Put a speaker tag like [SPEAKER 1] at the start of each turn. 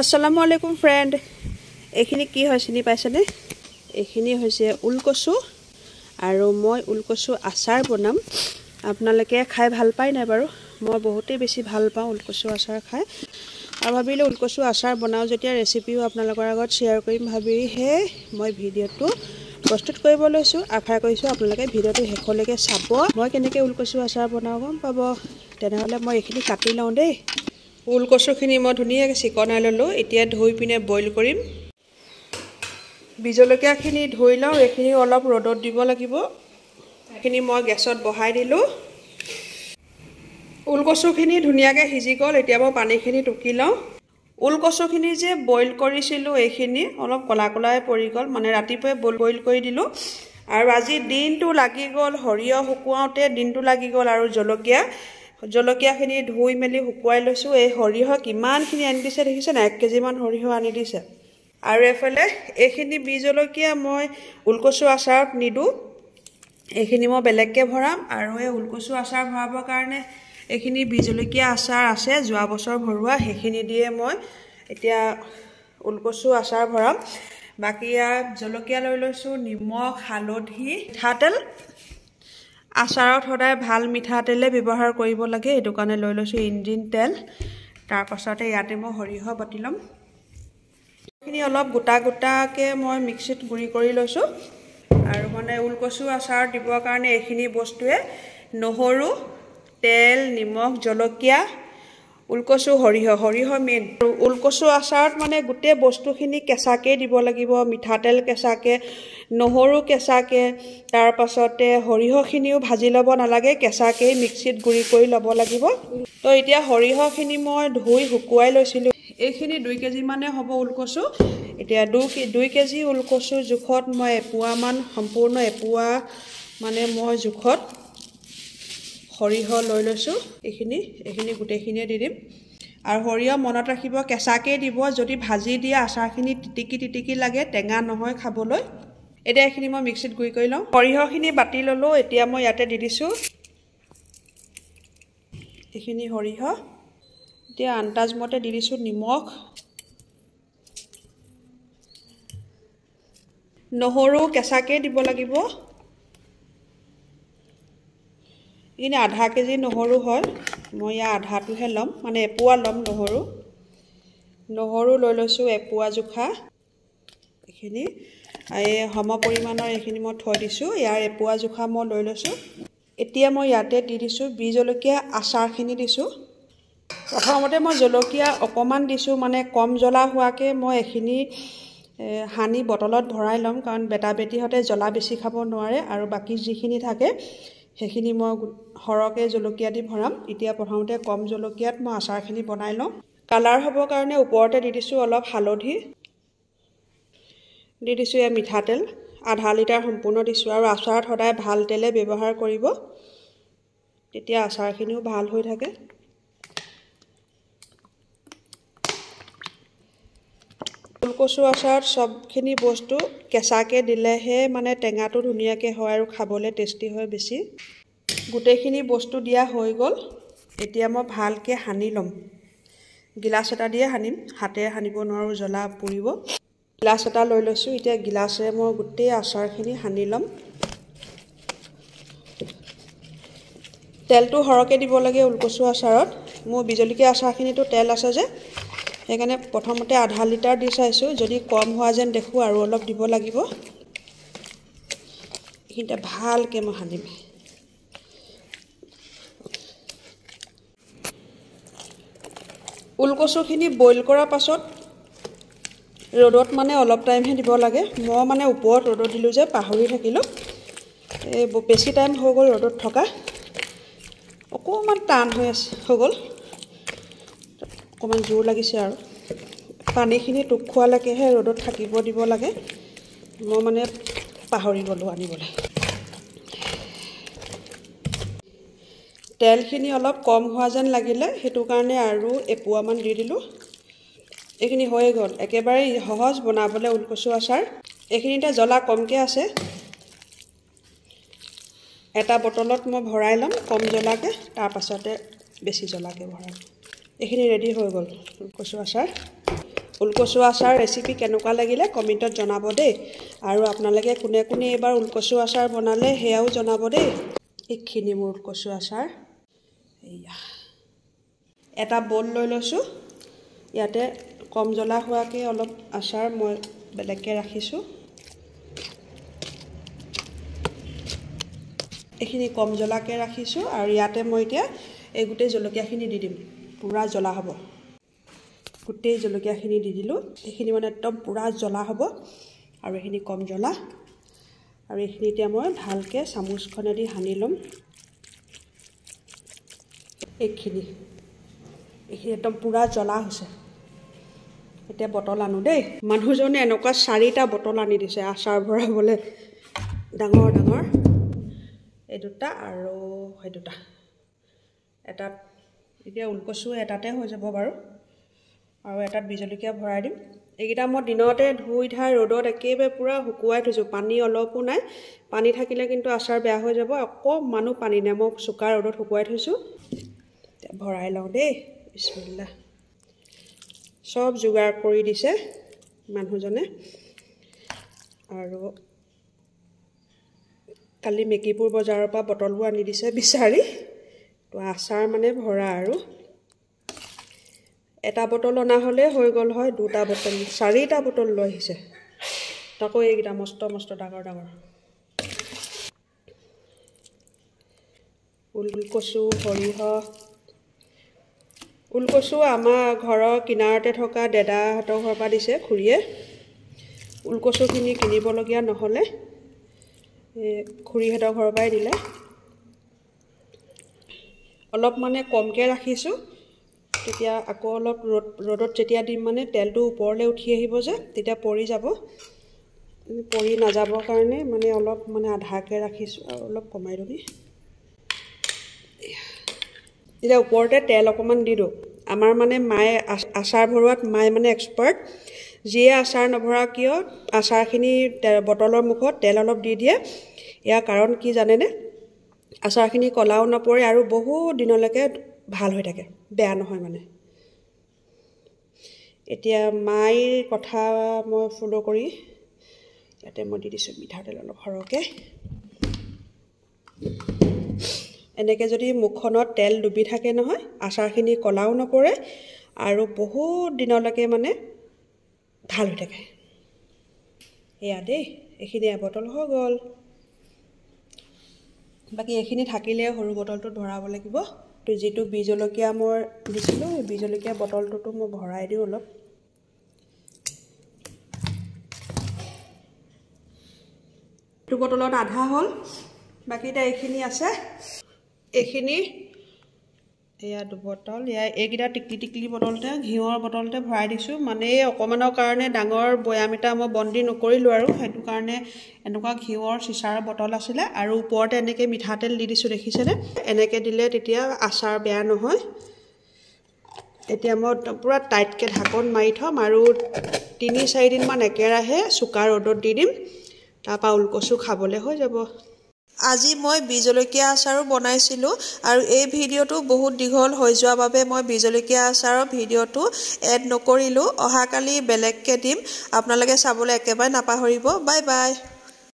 [SPEAKER 1] আসসালামু আলাইকুম ফ্ৰেণ্ড এইখিনি কি হয় চিনি পাইছেনে এইখিনি হৈছে উলকচু আৰু মই উলকচু আচাৰ বনাম আপোনালোকে খাই ভাল পায় না বাৰু মই বহুতেই বেছি ভাল পাওঁ উলকচু আচাৰ খাই আৰু ভাবিলে উলকচু আচাৰ বনাও যেতিয়া ৰেচিপিও আপোনালোকৰ আগত শেয়াৰ কৰিম ভাবিহে মই ভিডিঅ'টো প্ৰস্তুত কৰিব লৈছো আশা কৰিছো আপোনালোকে ভিডিঅ'টো শেষলৈকে চাব মই কেনেকৈ উলকচু আচাৰ বনাও গম পাব তেনেহলে মই এইখিনি কাটি লওঁ দেই উলকচুখিনি মই ধুনীয়াকৈ চিকনাই ললো এতিয়া ধুই পিনে বইল কৰিম বিজলকীয়াখিনি ধুই লওঁ এইখিনি অলপ ৰ'দত দিব লাগিব এইখিনি মই গেছত বহাই দিলো উলকচুখিনি ধুনীয়াকৈ সিজি গ'ল এতিয়া মই পানীখিনি টুকি লওঁ উলকচুখিনি যে বইল কৰিছিলো এইখিনি অলপ কলা কলাই পৰি গ'ল মানে ৰাতিপুৱাই বইল কৰি দিলো আৰু আজি দিনটো লাগি গ'ল হৰিয় শুকুৱাওতে দিনটো লাগি গ'ল আৰু জলকীয়াখিনি ধুই মেলি শুকুৱাই লৈছো এই হৰিহ কিমানখিনি আনি দিছে দেখিছে না 1 কেজি মান হৰিহ আনি দিছে আৰু এফালে এইখিনি বিজলকীয়া মই উলকচু আচাৰত নিদু এইখিনি মই বেলেগকে ভৰাম আৰু এই উলকচু আচাৰ ভৰাবৰ কাৰণে এইখিনি বিজলকীয়া আচাৰ আছে যোৱা বছৰ ভৰুৱা সেইখিনি দিয়ে মই এতিয়া উলকচু আচাৰ ভৰাম বাকি জলকীয়া লৈ লৈছো নিমখ হালধি মিঠাতেল আচাৰত সদায় ভাল মিঠাতেলে ব্যৱহাৰ কৰিব লাগে এটো কাৰণে লৈ লৈছো ইঞ্জিন তেল তাৰ পাছতে ইয়াতে মই হৰিহ বাটি লম এইখিনি অলপ গোটা মই মিক্সিত গুৰি কৰি লৈছো আৰু মানে উলকচু আচাৰ দিবৰ কাৰণে এইখিনি বস্তুৱে নহৰু তেল নিমখ জলকীয়া উলকচু হৰিহ মেন উলকচু আচাৰত মানে গুটে বস্তুখিনি কেঁচাকে দিব লাগিব মিঠাতেল কেঁচাকে নহৰু কেঁচাকে তাৰ পাছতে হৰিহখিনিও ভাজি ল'ব নালাগে কেঁচাকে মিক্সিত গুৰি কৰি ল'ব লাগিব তো এতিয়া হৰিহখিনি মই ধুই শুকুৱাই লৈছিলো এইখিনি 2 কেজি মানে হ'ব উলকচু এতিয়া 2 কেজি উলকচু জুখত মই এপুৱা মান সম্পূৰ্ণ এপুৱা মানে মই জুখত হৰিহ লৈ লৈছো এইখিনি গুটেখিনি দি দিম আৰু হৰিহ মনত ৰাখিব কেঁচাকে দিব যদি ভাজি দিয়া আচাৰখিনি টিটিকি লাগে টেঙা নহয় খাবলৈ এটা এইখিনি মই মিক্সিত গুৰি কৰি লওঁ হৰিহখিনি বাটি ললো এতিয়া মই ইয়াতে দি দিছো এইখিনি হৰিহ এতিয়া আন্দাজ মতে দি দিছো নিমখ নহৰু কেঁচাকে দিব লাগিব ইনে আধা কেজি নহৰু হয় মই আধাটোহে লম মানে এপুৱা লম নহৰু লৈ লৈছো এপুৱা জুখা এইখিনি এই সম পৰিমাণৰ এইখিনি মই থৈ দিছো ইয়াৰ এপুৱা জুখা মই লৈ লৈছো এতিয়া মই ইয়াতে দি দিছো বিজলকীয়া আচাৰখিনি দিছো প্ৰথমতে মই জলকীয়া অকমান দিছো মানে কম জ্বলা হোৱাকে মই এইখিনি হানি বটলত ভৰাই লম কাৰণ বেটা বেটিহতে জ্বলা বেছি খাব নোৱাৰে আৰু বাকি যিখিনি থাকে সেইখিনি মই হৰকে জলকীয়া দি ভৰাম এতিয়া প্ৰথমতে কম জলকীয়াত মই আচাৰখিনি বনাই লওঁ কালাৰ হ'ব কাৰণে ওপৰতে দি দিছো অলপ হালধি দি দিছো এ মিঠাতেল আধা লিটাৰ সম্পূৰ্ণ দিছো আৰু আচাৰত সদায় ভাল তেলে ব্যৱহাৰ কৰিব তেতিয়া আচাৰখিনিও ভাল হৈ থাকে উলকচু আচাৰত সবখিনি বস্তু কেঁচাকে দিলেহে মানে টেঙাটো ধুনীয়াকে হয় আৰু খাবলৈ টেষ্টি হয় বেছি গুটেখিনি বস্তু দিয়া হৈ গ'ল এতিয়া মই ভালকে হানি লম গিলাস এটা দিয়ে হানিম হাতে হানিব নোৱাৰো জ্বলা পুৰিব গিলাস এটা লৈ লৈছো এতিয়া গিলাসে মই গুটে আচাৰখিনি হানি লম তেলটো হৰকে দিব লাগে উলকচু আচাৰত মোৰ বিজলকীয়া আচাৰখিনিটো তেল আছে যে সেইকাৰণে প্ৰথমতে আধা লিটাৰ দি চাইছো যদি কম হোৱা যেন দেখো আৰু অলপ দিব লাগিব এইটা ভালকে মই হানিম উলকচুখিনি বইল কৰাৰ পাছত ৰ'দত মানে অলপ টাইমহে দিব লাগে মই মানে ওপৰত ৰ'দত দিলো যে পাহৰি থাকিলো এই বেছি টাইম হৈ গ'ল ৰ'দত থকা অকমান টান হৈ গ'ল অকমান জোৰ লাগিছে আৰু পানীখিনি টুক খোৱালৈকেহে ৰ'দত থাকিব দিব লাগে মই মানে পাহৰি গ'লো আনিবলৈ তেলখিনি অলপ কম হোৱা যেন লাগিলে হেতু কাৰণে আৰু এপুৱা মান দি দিলো এইখিনি হৈ গ'ল একেবাৰে সহজ বনাবলৈ উলকচু আচাৰ এইখিনিতে জ্বলা কমকে আছে এটা বটলত মই ভৰাই লম কম জ্বলাকে তাৰ পাছতে বেছি জ্বলাকে ভৰাম এইখিনি ৰেডি হৈ গ'ল উলকচু আচাৰ ওলকচু আচাৰ ৰেচিপি কেনেকুৱা লাগিলে কমেণ্টত জনাব দেই আৰু আপোনালোকে কোনে কোনে এবাৰ ওলকচু আচাৰ বনালে সেয়াও জনাব দেই এইখিনি মোৰ ওলকচু আচাৰ এইয়া এটা বল লৈ লৈছোঁ ইয়াতে কম জ্বলা হোৱাকৈ অলপ আচাৰ মই বেলেগকৈ ৰাখিছোঁ এইখিনি কম জ্বলাকৈ ৰাখিছোঁ আৰু ইয়াতে মই এতিয়া এই গোটেই জলকীয়াখিনি দি দিম পুৰা জ্বলা হ'ব গোটেই জলকীয়াখিনি দি দিলোঁ এইখিনি মানে একদম পুৰা জ্বলা হ'ব আৰু এইখিনি কম জ্বলা আৰু এইখিনি এতিয়া মই ভালকৈ চামুচখনেদি সানি ল'ম এইখিনি একদম পুৰা জ্বলা হৈছে এতিয়া বটল আনো দেই মানুহজনে এনেকুৱা 4টা বটল আনি দিছে আচাৰ ভৰাবলৈ ডাঙৰ ডাঙৰ এই দুটা আৰু সেই দুটা এটাত এতিয়া ওলকচু এটাতে হৈ যাব বাৰু আৰু এটাত বিজলকীয়া ভৰাই দিম এইকেইটা মই দিনতে ধুই ধাই ৰ'দত একেবাৰে পুৰা শুকুৱাই থৈছোঁ পানী অলপো নাই পানী থাকিলে কিন্তু আচাৰ বেয়া হৈ যাব অকণমানো পানী নাই মই চোকা ৰ'দত শুকুৱাই থৈছোঁ ভৰাই লওঁ দেই বিসমিল্লাহ সব যোগাৰ কৰি দিছে মানুহজনে আৰু কালি মেকিপুৰ বজাৰৰ পৰা বটলবোৰ আনি দিছে বিচাৰি তো আচাৰ মানে ভৰা আৰু এটা বটল অনা হ'লে হৈ গ'ল হয় দুটা বটল 4টা বটল লৈ আহিছে তাকো এইকেইটা মস্ত মস্ত ডাঙৰ ডাঙৰ ওলকচু সৰিয়হ ওলকচু আমাৰ ঘৰৰ কিনাৰতে থকা দেদাহঁতৰ ঘৰৰ পৰা দিছে খুৰীয়ে ওলকচুখিনি কিনিবলগীয়া নহ'লে খুৰীহঁতৰ ঘৰৰ পৰাই দিলে অলপ মানে কমকৈ ৰাখিছোঁ তেতিয়া আকৌ অলপ ৰ'দত যেতিয়া দিম মানে তেলটো ওপৰলৈ উঠি আহিব যে তেতিয়া পৰি যাব পৰি নাযাবৰ কাৰণে মানে অলপ মানে আধাকৈ ৰাখিছোঁ আৰু অলপ কমাই দিবি এতিয়া ওপৰতে তেল অকণমান দি দিওঁ আমাৰ মানে মায়ে আচাৰ ভৰোৱাত মায়ে মানে এক্সপাৰ্ট যিয়ে আচাৰ নভৰা কিয় আচাৰখিনি বটলৰ মুখত তেল অলপ দি দিয়ে ইয়াৰ কাৰণ কি জানেনে আচাৰখিনি কলাও নপৰে আৰু বহুত দিনলৈকে ভাল হৈ থাকে বেয়া নহয় মানে এতিয়া মাইৰ কথা মই ফলো কৰি ইয়াতে মই দি দিছোঁ মিঠাতেল অলপ সৰহকৈ এনেকৈ যদি মুখখনত তেল ডুবি থাকে নহয় আচাৰখিনি কলাও নপৰে আৰু বহুত দিনলৈকে মানে ভাল হৈ থাকে এয়া দেই এইখিনি এবটল হৈ গ'ল বাকী এইখিনি থাকিলে সৰু বটলটোত ভৰাব লাগিব তো যিটো বিজলকীয়া মই দিছিলোঁ এই বিজলকীয়া বটলটোতো মই ভৰাই দিওঁ অলপ এইটো বটলত আধা হ'ল বাকী এতিয়া এইখিনি আছে এইখিনি এয়া 2 বটল এইকেইটা টিকলি বটলতে ঘিউৰ বটলতে ভৰাই দিছোঁ মানে অকণমানৰ কাৰণে ডাঙৰ বৈয়াম এটা মই বন্দী নকৰিলোঁ আৰু সেইটো কাৰণে এনেকুৱা ঘিউৰ চিচাৰ বটল আছিলে আৰু ওপৰতে এনেকৈ মিঠাতেল দি দিছোঁ দেখিছেনে এনেকৈ দিলে তেতিয়া আচাৰ বেয়া নহয় এতিয়া মই পুৰা টাইটকৈ ঢাকন মাৰি থ'ম আৰু 3-4 দিনমান একেৰাহে চোকা ৰ'দত দি দিম তাৰপৰা ওলকচু খাবলৈ হৈ যাব আজি মই বিজলকীয়া আচাৰো বনাইছিলোঁ আৰু এই ভিডিঅ'টো বহুত দীঘল হৈ যোৱাৰ বাবে মই বিজলকীয়া আচাৰৰ ভিডিঅ'টো এড নকৰিলোঁ অহাকালি বেলেগকৈ দিম আপোনালোকে চাবলৈ একেবাৰে নাপাহৰিব বাই বাই